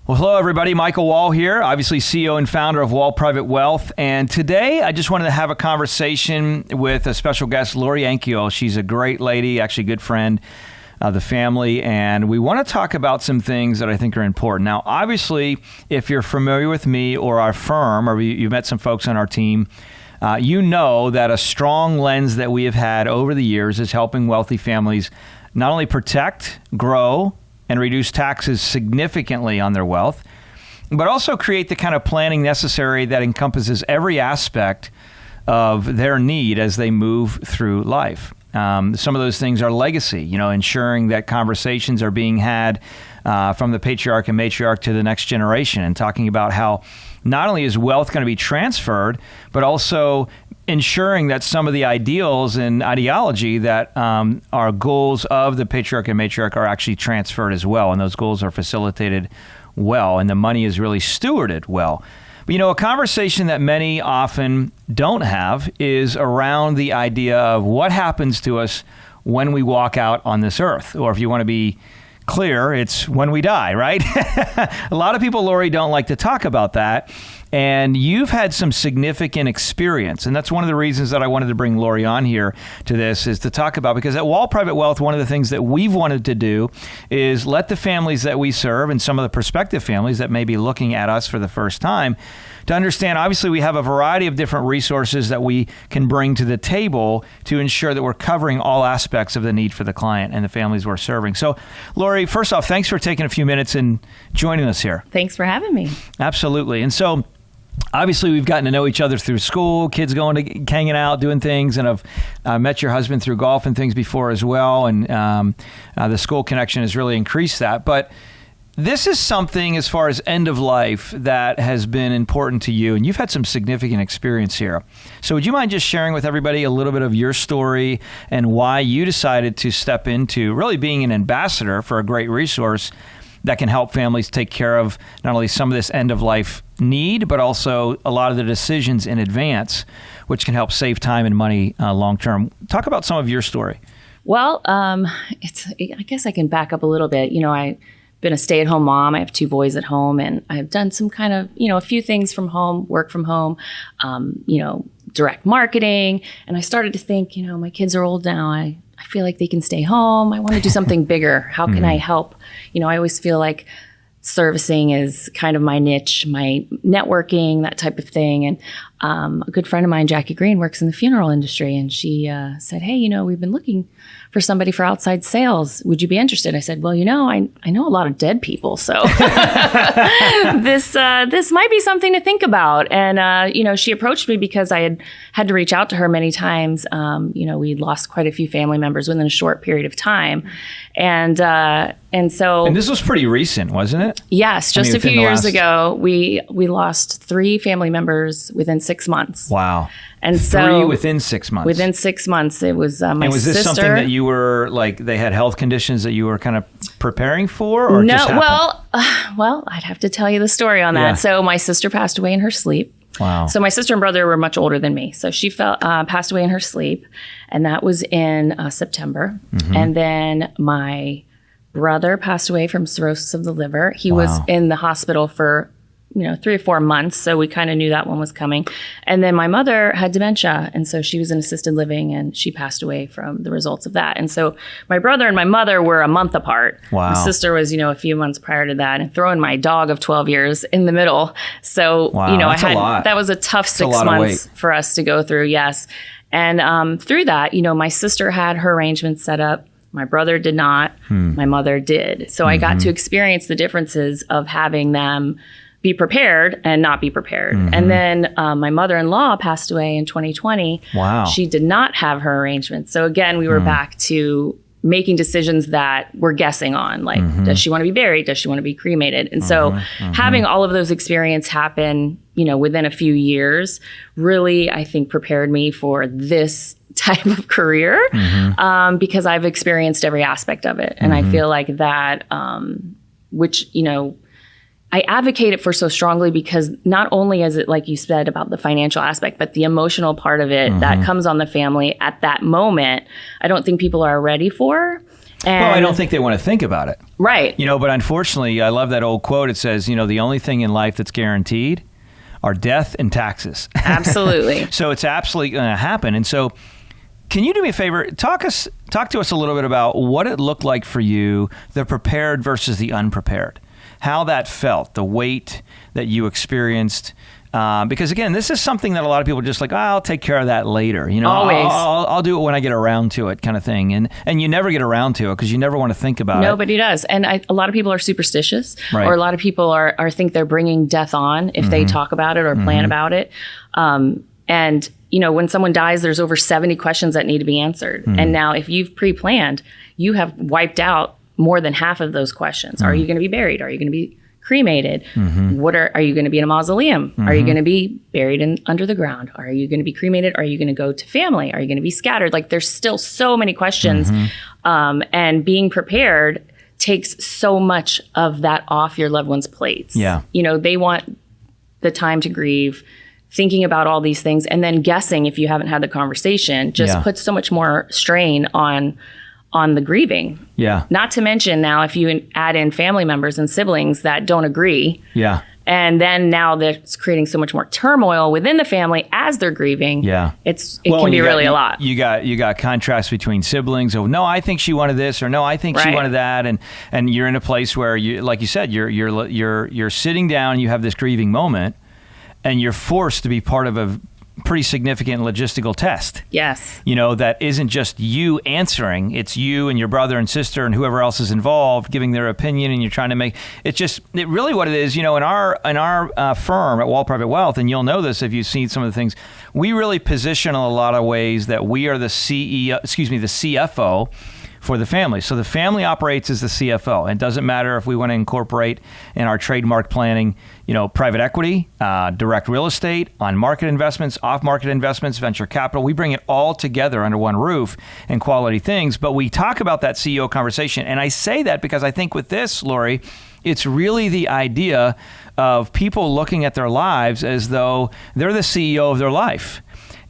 Well, hello, everybody. Michael Wall here, obviously CEO and founder of Wall Private Wealth. And today I just wanted to have a conversation with a special guest, Lory Ankiel. She's a great lady, actually a good friend of the family. And we want to talk about some things that I think are important. Now, obviously, if you're familiar with me or our firm, or you've met some folks on our team, you know that a strong lens that we have had over the years is helping wealthy families not only protect, grow, and reduce taxes significantly on their wealth, but also create the kind of planning necessary that encompasses every aspect of their need as they move through life. Some of those things are legacy, ensuring that conversations are being had from the patriarch and matriarch to the next generation, and talking about how not only is wealth going to be transferred, but also ensuring that some of the ideals and ideology that are goals of the patriarch and matriarch are actually transferred as well, and those goals are facilitated well, and the money is really stewarded well. But, a conversation that many often don't have is around the idea of what happens to us when we walk out on this earth, or if you want to be clear, it's when we die, right? A lot of people, Lory, don't like to talk about that. And you've had some significant experience. And that's one of the reasons that I wanted to bring Lory on here to this, is to talk about, because at Wall Private Wealth, one of the things that we've wanted to do is let the families that we serve, and some of the prospective families that may be looking at us for the first time, to understand, obviously, we have a variety of different resources that we can bring to the table to ensure that we're covering all aspects of the need for the client and the families we're serving. So, Lory, first off, thanks for taking a few minutes and joining us here. Thanks for having me. Absolutely. And so, obviously, we've gotten to know each other through school, kids going to hanging out, doing things, and I've met your husband through golf and things before as well. And the school connection has really increased that. But this is something, as far as end of life, that has been important to you, and you've had some significant experience here. So would you mind just sharing with everybody a little bit of your story and why you decided to step into really being an ambassador for a great resource that can help families take care of not only some of this end-of-life need, but also a lot of the decisions in advance, which can help save time and money long-term. Talk about some of your story. Well, I guess I can back up a little bit. I've been a stay-at-home mom. I have 2 boys at home, and I've done some kind of, a few things from home, work from home, direct marketing. And I started to think, my kids are old now. I feel like they can stay home. I want to do something bigger. How can I help? I always feel like servicing is kind of my niche, my networking, that type of thing. And a good friend of mine, Jackie Green, works in the funeral industry. And she said, hey, we've been looking for somebody for outside sales. Would you be interested? I said, well, I know a lot of dead people. So this might be something to think about. And, she approached me because I had to reach out to her many times. We'd lost quite a few family members within a short period of time. And this was pretty recent, wasn't it? Yes. Just a few years ago, we lost 3 family members within 6 months. Wow. And 3 within 6 months. Within 6 months, it was my sister. And was this something that you were they had health conditions that you were kind of preparing for, or no? Just happened? Well, I'd have to tell you the story on that. Yeah. So my sister passed away in her sleep. Wow. So my sister and brother were much older than me. So she passed away in her sleep, and that was in September. Mm-hmm. And then my brother passed away from cirrhosis of the liver. He was in the hospital for 3 or 4 months. So we kind of knew that one was coming. And then my mother had dementia. And so she was in assisted living, and she passed away from the results of that. And so my brother and my mother were a month apart. Wow. My sister was, a few months prior to that, and throwing my dog of 12 years in the middle. So, that was a tough 6 months for us to go through. Yes. And through that, my sister had her arrangements set up. My brother did not. My mother did. So I got to experience the differences of having them be prepared and not be prepared. Mm-hmm. And then my mother-in-law passed away in 2020. Wow. She did not have her arrangements. So again, we were back to making decisions that we're guessing on, like, does she want to be buried? Does she want to be cremated? And so having all of those experiences happen, within a few years, really, I think, prepared me for this type of career, because I've experienced every aspect of it. And I feel like that, which, I advocate it for so strongly, because not only is it, like you said, about the financial aspect, but the emotional part of it that comes on the family at that moment, I don't think people are ready for. And well, I don't think they want to think about it. right. But unfortunately, I love that old quote. It says, the only thing in life that's guaranteed are death and taxes. Absolutely. So it's absolutely going to happen. And so can you do me a favor? Talk to us a little bit about what it looked like for you, the prepared versus the unprepared, how that felt, the weight that you experienced. Because again, this is something that a lot of people are just like, I'll take care of that later. Always. I'll do it when I get around to it, kind of thing. And you never get around to it because you never want to think about it. Nobody does. And a lot of people are superstitious, Right. or a lot of people are think they're bringing death on if they talk about it or plan about it. And when someone dies, there's over 70 questions that need to be answered. And now, if you've pre-planned, you have wiped out more than half of those questions. Are you going to be buried? Are you going to be cremated? Are you going to be in a mausoleum? Are you going to be buried under the ground? Are you going to be cremated? Are you going to go to family? Are you going to be scattered? Like, there's still so many questions. And being prepared takes so much of that off your loved one's plates. Yeah. They want the time to grieve, thinking about all these things, and then guessing if you haven't had the conversation just puts so much more strain on the grieving. Yeah. Not to mention now, if you add in family members and siblings that don't agree. Yeah. And then now that's creating so much more turmoil within the family as they're grieving. Yeah. It can be really a lot. You got contrasts between siblings. Oh, no, I think she wanted this, or no, I think she Right. wanted that, and you're in a place where you, like you said, you're sitting down, you have this grieving moment, and you're forced to be part of a pretty significant logistical test. Yes. That isn't just you answering, it's you and your brother and sister and whoever else is involved giving their opinion, and you're trying to make it really what it is. In our firm at Wall Private Wealth, and you'll know this if you've seen some of the things, we really position in a lot of ways that we are the CFO for the family. So the family operates as the CFO. And it doesn't matter if we want to incorporate in our trademark planning, private equity, direct real estate, on-market investments, off-market investments, venture capital. We bring it all together under one roof and quality things. But we talk about that CEO conversation. And I say that because I think with this, Lory, it's really the idea of people looking at their lives as though they're the CEO of their life.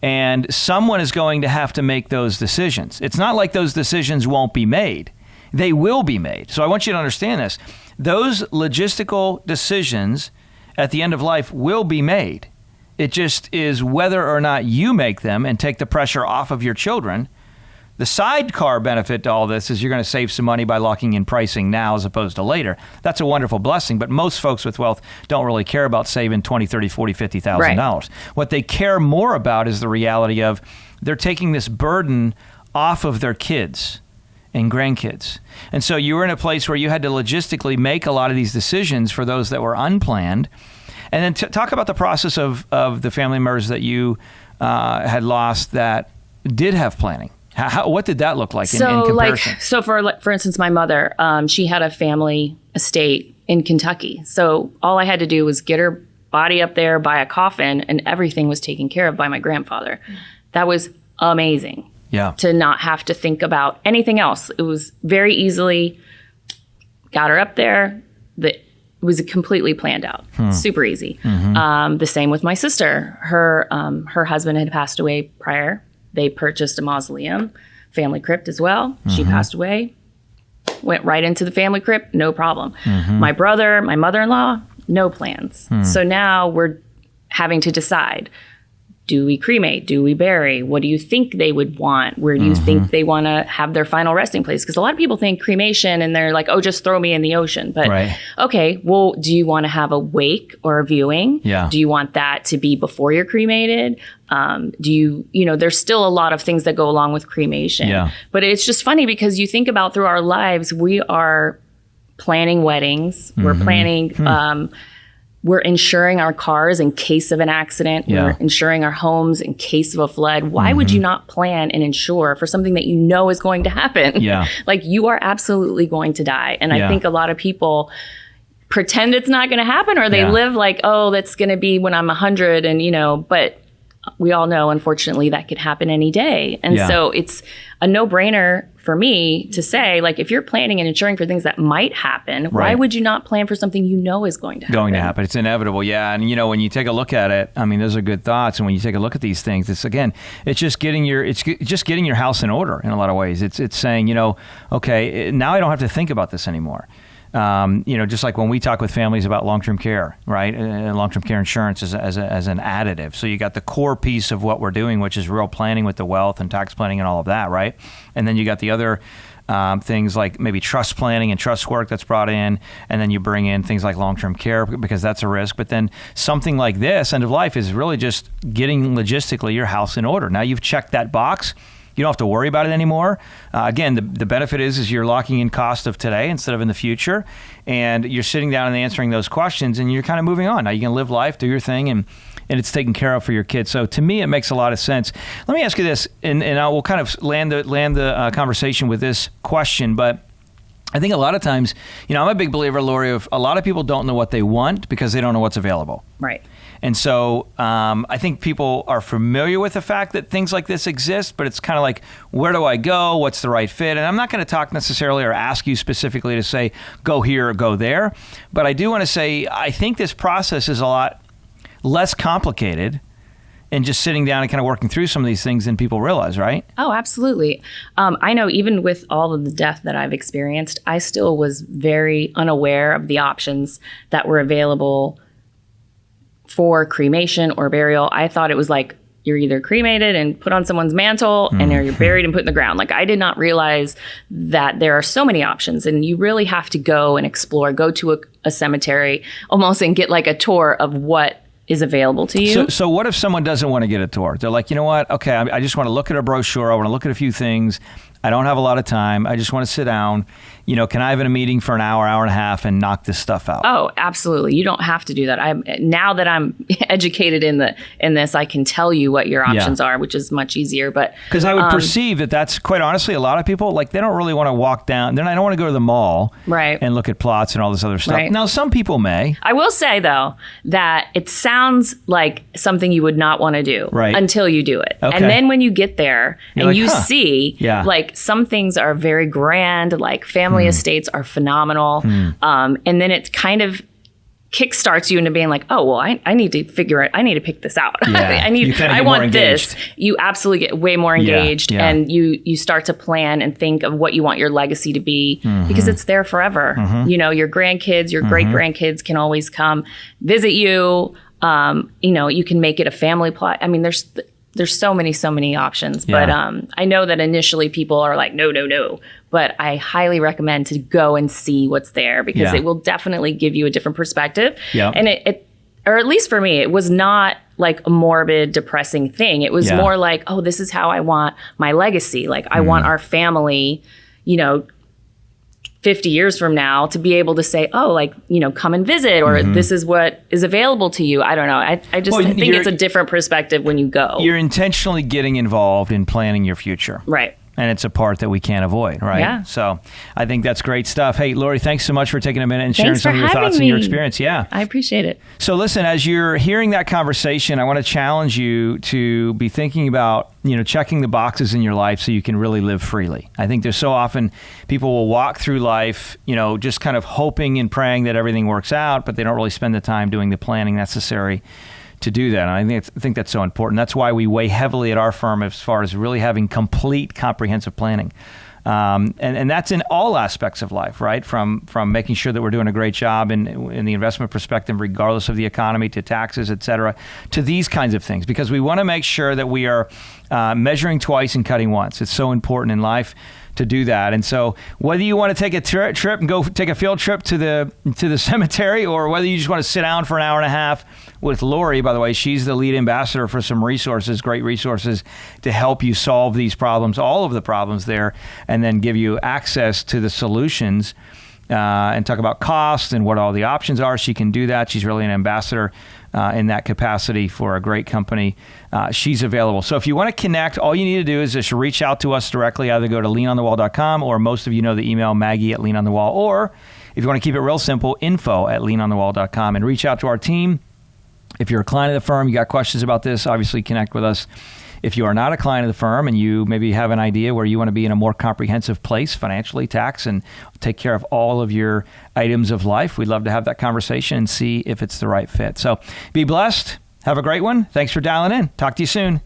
And someone is going to have to make those decisions. It's not like those decisions won't be made. They will be made. So I want you to understand this. Those logistical decisions at the end of life will be made. It just is whether or not you make them and take the pressure off of your children. The sidecar benefit to all this is you're going to save some money by locking in pricing now as opposed to later. That's a wonderful blessing, but most folks with wealth don't really care about saving $20,000, $30,000, $40,000, $50,000. Right. What they care more about is the reality of they're taking this burden off of their kids and grandkids. And so you were in a place where you had to logistically make a lot of these decisions for those that were unplanned. And then talk about the process of the family members that you had lost that did have planning. What did that look like in comparison? For instance, my mother, she had a family estate in Kentucky. So all I had to do was get her body up there, buy a coffin, and everything was taken care of by my grandfather. That was amazing. Yeah. To not have to think about anything else. It was very easily got her up there. It was completely planned out. Super easy. The same with my sister. Her husband had passed away prior. They purchased a mausoleum, family crypt as well. She passed away, went right into the family crypt, no problem. My brother, my mother-in-law, no plans. So now we're having to decide, do we cremate? Do we bury? What do you think they would want? Where do you think they want to have their final resting place? Because a lot of people think cremation and they're like, oh, just throw me in the ocean. But okay, well, do you want to have a wake or a viewing? Yeah. Do you want that to be before you're cremated? There's still a lot of things that go along with cremation. Yeah. But it's just funny because you think about through our lives, we are planning weddings. We're planning, we're insuring our cars in case of an accident. Yeah. We're insuring our homes in case of a flood. Why would you not plan and insure for something that you know is going to happen? Yeah. Like, you are absolutely going to die. And I think a lot of people pretend it's not going to happen, or they live like, oh, that's going to be when I'm 100. And, but we all know, unfortunately, that could happen any day. And so it's a no-brainer for me to say, like, if you're planning and insuring for things that might happen, why Right. would you not plan for something you know is going to happen? It's inevitable. Yeah. And when you take a look at it, I mean, those are good thoughts. And when you take a look at these things, it's just getting your house in order in a lot of ways. It's saying, okay, now I don't have to think about this anymore. Just like when we talk with families about long-term care, right? Long-term care insurance as an additive. So you got the core piece of what we're doing, which is real planning with the wealth and tax planning and all of that, right? And then you got the other things like maybe trust planning and trust work that's brought in, and then you bring in things like long-term care because that's a risk. But then something like this, end of life, is really just getting logistically your house in order. Now you've checked that box. You don't have to worry about it anymore. Again, the benefit is you're locking in cost of today instead of in the future, and you're sitting down and answering those questions, and you're kind of moving on. Now you can live life, do your thing, and it's taken care of for your kids. So to me, it makes a lot of sense. Let me ask you this, and I will kind of land the conversation with this question, but I think a lot of times, I'm a big believer, Lory, of a lot of people don't know what they want because they don't know what's available. Right. And so I think people are familiar with the fact that things like this exist, but it's kind of like, where do I go? What's the right fit? And I'm not going to talk necessarily or ask you specifically to say, go here or go there. But I do want to say, I think this process is a lot less complicated and just sitting down and kind of working through some of these things than people realize, right? Oh, absolutely. I know even with all of the death that I've experienced, I still was very unaware of the options that were available for cremation or burial. I thought it was like you're either cremated and put on someone's mantle and or you're buried and put in the ground. Like, I did not realize that there are so many options, and you really have to go and explore, go to a cemetery almost and get like a tour of what is available to you. So what if someone doesn't want to get a tour? They're like, you know what? Okay, I just want to look at a brochure. I want to look at a few things. I don't have a lot of time. I just want to sit down. Can I have a meeting for an hour and a half and knock this stuff out? Oh, absolutely. You don't have to do that. Now that I'm educated in this, I can tell you what your options are, which is much easier. But because I would perceive that's quite honestly, a lot of people, like, they don't really want to walk down. I don't want to go to the mall and look at plots and all this other stuff. Right. Now, some people may. I will say, though, that it sounds like something you would not want to do until you do it. Okay. And then when you get there and like, you see, like, some things are very grand, like family estates are phenomenal. And then it kind of kickstarts you into being like, oh, well, I need to figure it. I need to pick this out. I want this. You absolutely get way more engaged, and you start to plan and think of what you want your legacy to be, because it's there forever. Your grandkids, your great grandkids can always come visit you. You can make it a family plot. I mean, there's so many options, but I know that initially people are like, no, but I highly recommend to go and see what's there, because it will definitely give you a different perspective. And it, or at least for me, it was not like a morbid, depressing thing. It was more like, oh, this is how I want my legacy. Like, I want our family, 50 years from now to be able to say, oh, like, come and visit, or this is what is available to you. I don't know. I just think it's a different perspective when you go. You're intentionally getting involved in planning your future. Right. And it's a part that we can't avoid, right? Yeah. So I think that's great stuff. Hey, Lory, thanks so much for taking a minute and sharing some of your thoughts and your experience. Yeah. I appreciate it. So listen, as you're hearing that conversation, I want to challenge you to be thinking about, checking the boxes in your life so you can really live freely. I think there's so often people will walk through life, just kind of hoping and praying that everything works out, but they don't really spend the time doing the planning necessary to do that. And I think that's so important. That's why we weigh heavily at our firm as far as really having complete, comprehensive planning. And that's in all aspects of life, right? From making sure that we're doing a great job in the investment perspective, regardless of the economy, to taxes, et cetera, to these kinds of things, because we want to make sure that we are measuring twice and cutting once. It's so important in life to do that. And so whether you want to take a trip and go take a field trip to the cemetery, or whether you just want to sit down for an hour and a half with Lory, by the way, she's the lead ambassador for some resources, great resources to help you solve these problems, all of the problems there, and then give you access to the solutions and talk about cost and what all the options are. She can do that. She's really an ambassador in that capacity for a great company. She's available. So if you want to connect, all you need to do is just reach out to us directly. Either go to leanonthewall.com, or most of you know the email Maggie@leanonthewall, or if you want to keep it real simple, info@leanonthewall.com, and reach out to our team. If you're a client of the firm, you got questions about this, obviously connect with us if you are not a client of the firm and you maybe have an idea where you want to be in a more comprehensive place financially, tax, and take care of all of your items of life, we'd love to have that conversation and see if it's the right fit. So be blessed. Have a great one. Thanks for dialing in. Talk to you soon.